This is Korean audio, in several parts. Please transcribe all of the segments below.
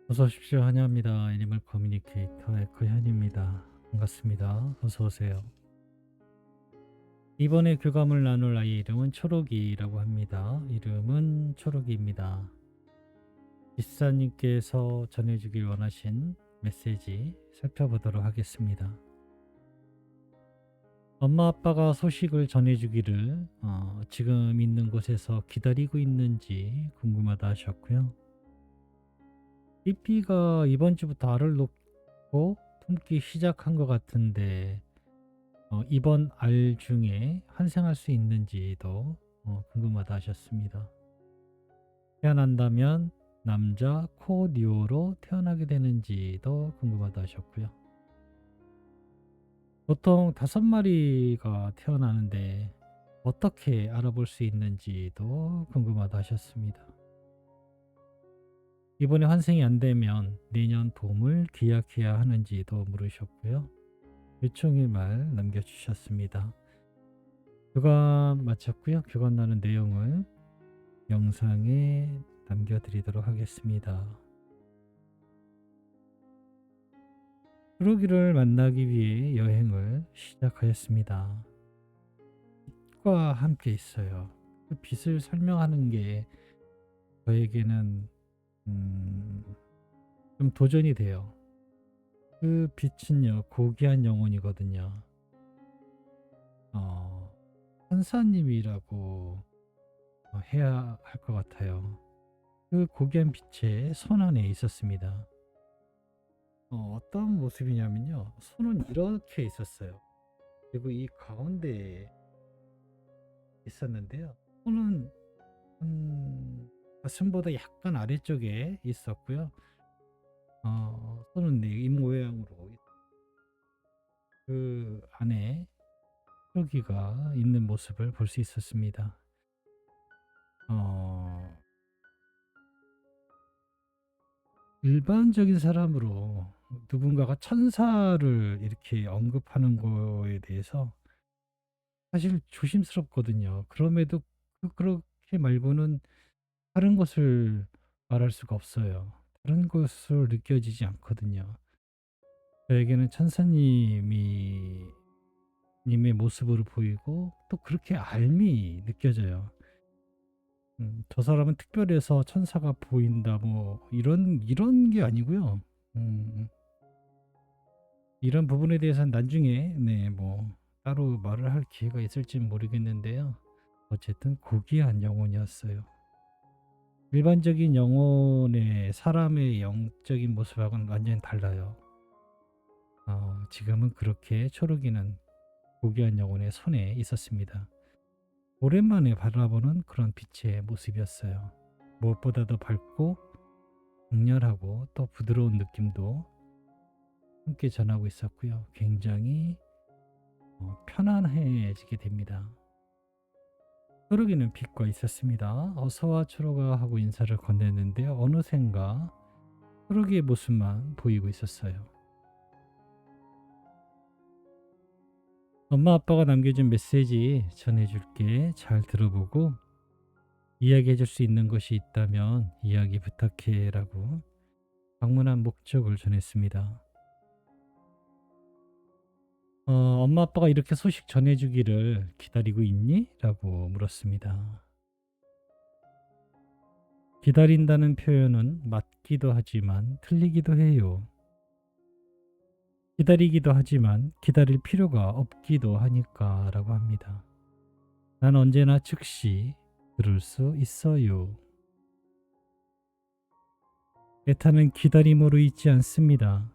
어서 오십시오. 환영합니다. 애니멀 커뮤니케이터 에코현입니다. 반갑습니다. 어서 오세요. 이번에 교감을 나눌 아이의 이름은 초록이라고 합니다. 이름은 초록이입니다. 지사님께서 전해주길 원하신 메시지 살펴보도록 하겠습니다. 엄마 아빠가 소식을 전해주기를 지금 있는 곳에서 기다리고 있는지 궁금하다 하셨고요. 삐삐가 이번 주부터 알을 놓고 품기 시작한 것 같은데 이번 알 중에 환생할 수 있는지도 궁금하다 하셨습니다. 태어난다면 남자 코디오로 태어나게 되는지도 궁금하다 하셨고요. 보통 5마리가 태어나는데 어떻게 알아볼 수 있는지도 궁금하다 하셨습니다. 이번에 환생이 안 되면 내년 봄을 기약해야 하는지도 물으셨고요. 요청의 말 남겨주셨습니다. 교감 마쳤고요. 교감 나눈 내용을 영상에 남겨드리도록 하겠습니다. 초록이를 만나기 위해 여행을 시작하였습니다. 빛과 함께 있어요. 그 빛을 설명하는 게 저에게는 좀 도전이 돼요. 그 빛은요, 고귀한 영혼이거든요. 천사님이라고 해야 할 것 같아요. 그 고귀한 빛의 손 안에 있었습니다. 어떤 모습이냐면요, 손은 이렇게 있었어요. 그리고 이 가운데에 있었는데요, 손은 가슴보다 약간 아래쪽에 있었고요. 손은 이 모양으로 그 안에 초록이가 있는 모습을 볼 수 있었습니다. 일반적인 사람으로 누군가가 천사를 이렇게 언급하는 거에 대해서 사실 조심스럽거든요. 그럼에도 그렇게 말고는 다른 것을 말할 수가 없어요. 다른 것을 느껴지지 않거든요. 저에게는 천사님이 님의 모습으로 보이고 또 그렇게 알미 느껴져요. 저 사람은 특별해서 천사가 보인다 뭐 이런 게 아니고요. 이런 부분에 대해서는 나중에 뭐 따로 말을 할 기회가 있을지는 모르겠는데요. 어쨌든 고귀한 영혼이었어요. 일반적인 영혼의 사람의 영적인 모습하고는 완전히 달라요. 지금은 그렇게 초록이는 고귀한 영혼의 손에 있었습니다. 오랜만에 바라보는 그런 빛의 모습이었어요. 무엇보다도 밝고 강렬하고 또 부드러운 느낌도 함께 전하고 있었고요. 굉장히 편안해지게 됩니다. 초록이는 빛과 있었습니다. 어서와 초록아 하고 인사를 건넸는데요. 어느샌가 초록이의 모습만 보이고 있었어요. 엄마 아빠가 남겨준 메시지 전해줄게. 잘 들어보고 이야기해줄 수 있는 것이 있다면 이야기 부탁해 라고 방문한 목적을 전했습니다. 엄마 아빠가 이렇게 소식 전해주기를 기다리고 있니? 라고 물었습니다. 기다린다는 표현은 맞기도 하지만 틀리기도 해요. 기다리기도 하지만 기다릴 필요가 없기도 하니까 라고 합니다. 난 언제나 즉시 들을 수 있어요. 애타는 기다림으로 있지 않습니다.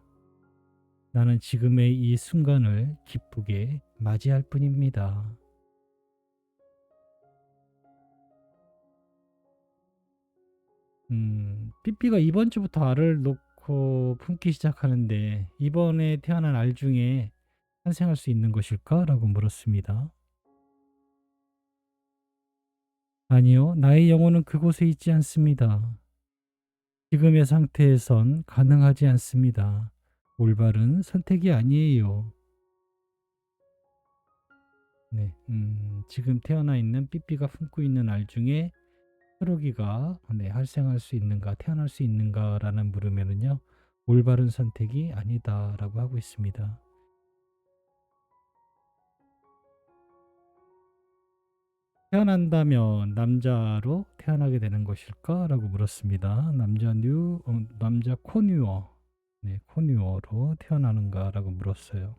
나는 지금의 이 순간을 기쁘게 맞이할 뿐입니다. 삐삐가 이번 주부터 알을 놓고 품기 시작하는데 이번에 태어난 알 중에 탄생할 수 있는 것일까? 라고 물었습니다. 아니요, 나의 영혼은 그곳에 있지 않습니다. 지금의 상태에선 가능하지 않습니다. 올바른 선택이 아니에요. 네, 지금 태어나 있는 삐삐가 품고 있는 알 중에 초록이가 활생할 수 있는가, 태어날 수 있는가라는 물으면은요, 올바른 선택이 아니다라고 하고 있습니다. 태어난다면 남자로 태어나게 되는 것일까?라고 물었습니다. 남자 코뉴어, 코뉴어로 태어나는가라고 물었어요.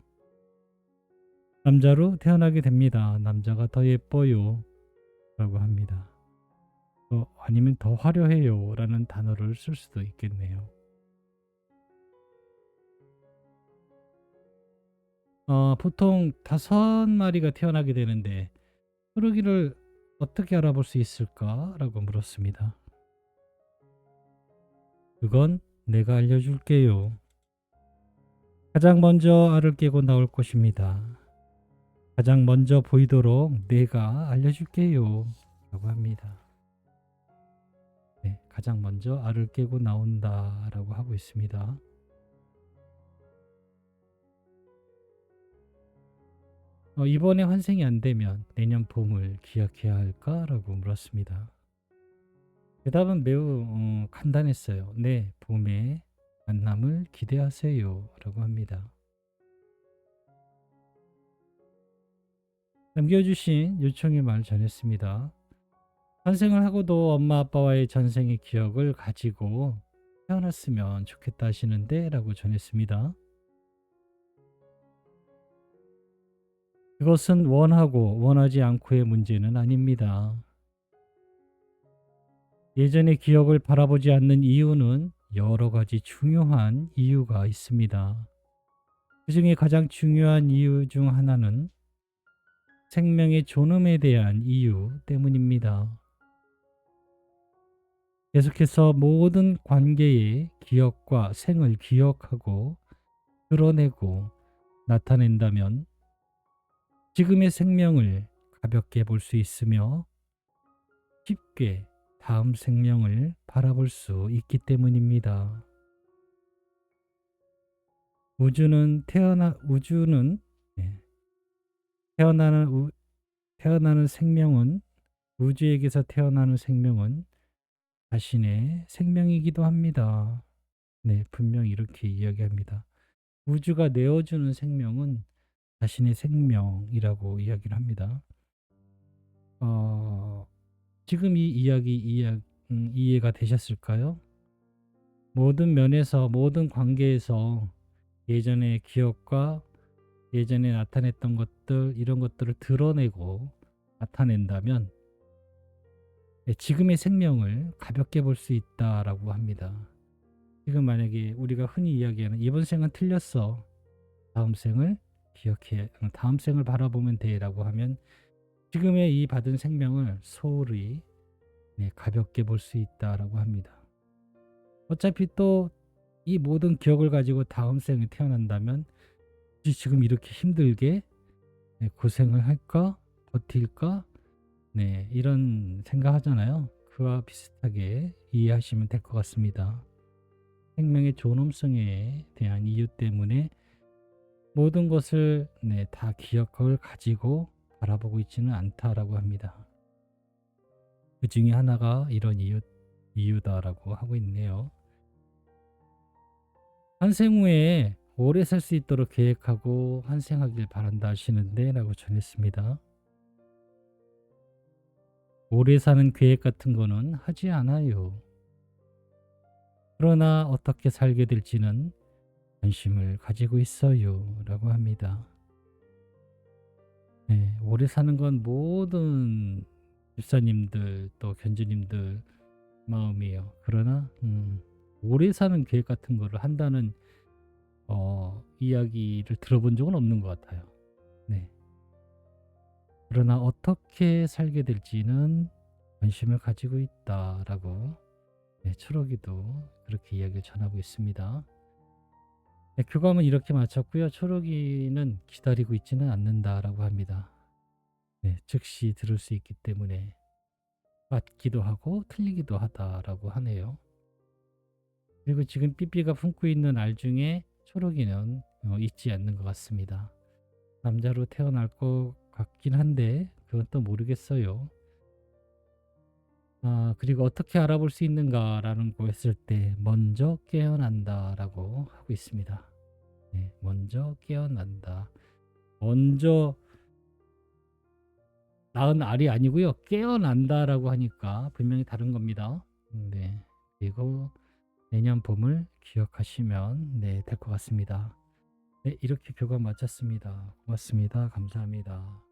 남자로 태어나게 됩니다. 남자가 더 예뻐요. 라고 합니다. 아니면 더 화려해요. 라는 단어를 쓸 수도 있겠네요. 보통 5마리가 태어나게 되는데, 초록이를 어떻게 알아볼 수 있을까? 라고 물었습니다. 그건 내가 알려줄게요. 가장 먼저 알을 깨고 나올 것입니다. 가장 먼저 보이도록 내가 알려줄게요. 라고 합니다. 네, 가장 먼저 알을 깨고 나온다 라고 하고 있습니다. 이번에 환생이 안 되면 내년 봄을 기약해야 할까? 라고 물었습니다. 대답은 매우 간단했어요. 네, 봄에 만남을 기대하세요. 라고 합니다. 남겨주신 요청의 말 전했습니다. 환생을 하고도 엄마 아빠와의 전생의 기억을 가지고 태어났으면 좋겠다 하시는데 라고 전했습니다. 그것은 원하고 원하지 않고의 문제는 아닙니다. 예전의 기억을 바라보지 않는 이유는 여러 가지 중요한 이유가 있습니다. 그 중에 가장 중요한 이유 중 하나는 생명의 존엄에 대한 이유 때문입니다. 계속해서 모든 관계의 기억과 생을 기억하고 드러내고 나타낸다면 지금의 생명을 가볍게 볼 수 있으며 쉽게 다음 생명을 바라볼 수 있기 때문입니다. 우주는 네, 태어나는 생명은 우주에게서 태어나는 생명은 자신의 생명이기도 합니다. 네, 분명히 이렇게 이야기합니다. 우주가 내어주는 생명은 자신의 생명이라고 이야기를 합니다. 지금 이 이해가 되셨을까요? 모든 면에서, 모든 관계에서 예전의 기억과 예전에 나타냈던 것들, 이런 것들을 드러내고 나타낸다면 지금의 생명을 가볍게 볼 수 있다라고 합니다. 지금 만약에 우리가 흔히 이야기하는 이번 생은 틀렸어. 다음 생을 기억해. 다음 생을 바라보면 돼라고 하면 지금의 이 받은 생명을 소홀히 가볍게 볼 수 있다라고 합니다. 어차피 또 이 모든 기억을 가지고 다음 생에 태어난다면 굳이 지금 이렇게 힘들게 고생을 할까? 버틸까? 네, 이런 생각하잖아요. 그와 비슷하게 이해하시면 될 것 같습니다. 생명의 존엄성에 대한 이유 때문에 모든 것을 다 기억을 가지고 바라보고 있지는 않다라고 합니다. 그 중에 하나가 이런 이유다라고 하고 있네요. 환생 후에 오래 살 수 있도록 계획하고 환생하길 바란다 하시는데 라고 전했습니다. 오래 사는 계획 같은 거는 하지 않아요. 그러나 어떻게 살게 될지는 관심을 가지고 있어요. 라고 합니다. 네, 오래 사는 건 모든 집사님들 또 견주님들 마음이에요. 그러나 오래 사는 계획 같은 거를 한다는 이야기를 들어본 적은 없는 것 같아요. 네. 그러나 어떻게 살게 될지는 관심을 가지고 있다라고 초록이도 그렇게 이야기를 전하고 있습니다. 교감은 이렇게 마쳤고요. 초록이는 기다리고 있지는 않는다라고 합니다. 즉시 들을 수 있기 때문에 맞기도 하고 틀리기도 하다라고 하네요. 그리고 지금 삐삐가 품고 있는 알 중에 초록이는 있지 않는 것 같습니다. 남자로 태어날 것 같긴 한데 그건 또 모르겠어요. 그리고 어떻게 알아볼 수 있는가라는 거 했을 때 먼저 깨어난다라고 하고 있습니다. 네, 먼저 깨어난다. 먼저 낳은 알이 아니고요. 깨어난다라고 하니까 분명히 다른 겁니다. 네. 그리고 내년 봄을 기억하시면 될 것 같습니다. 네, 이렇게 교감 마쳤습니다. 고맙습니다. 감사합니다.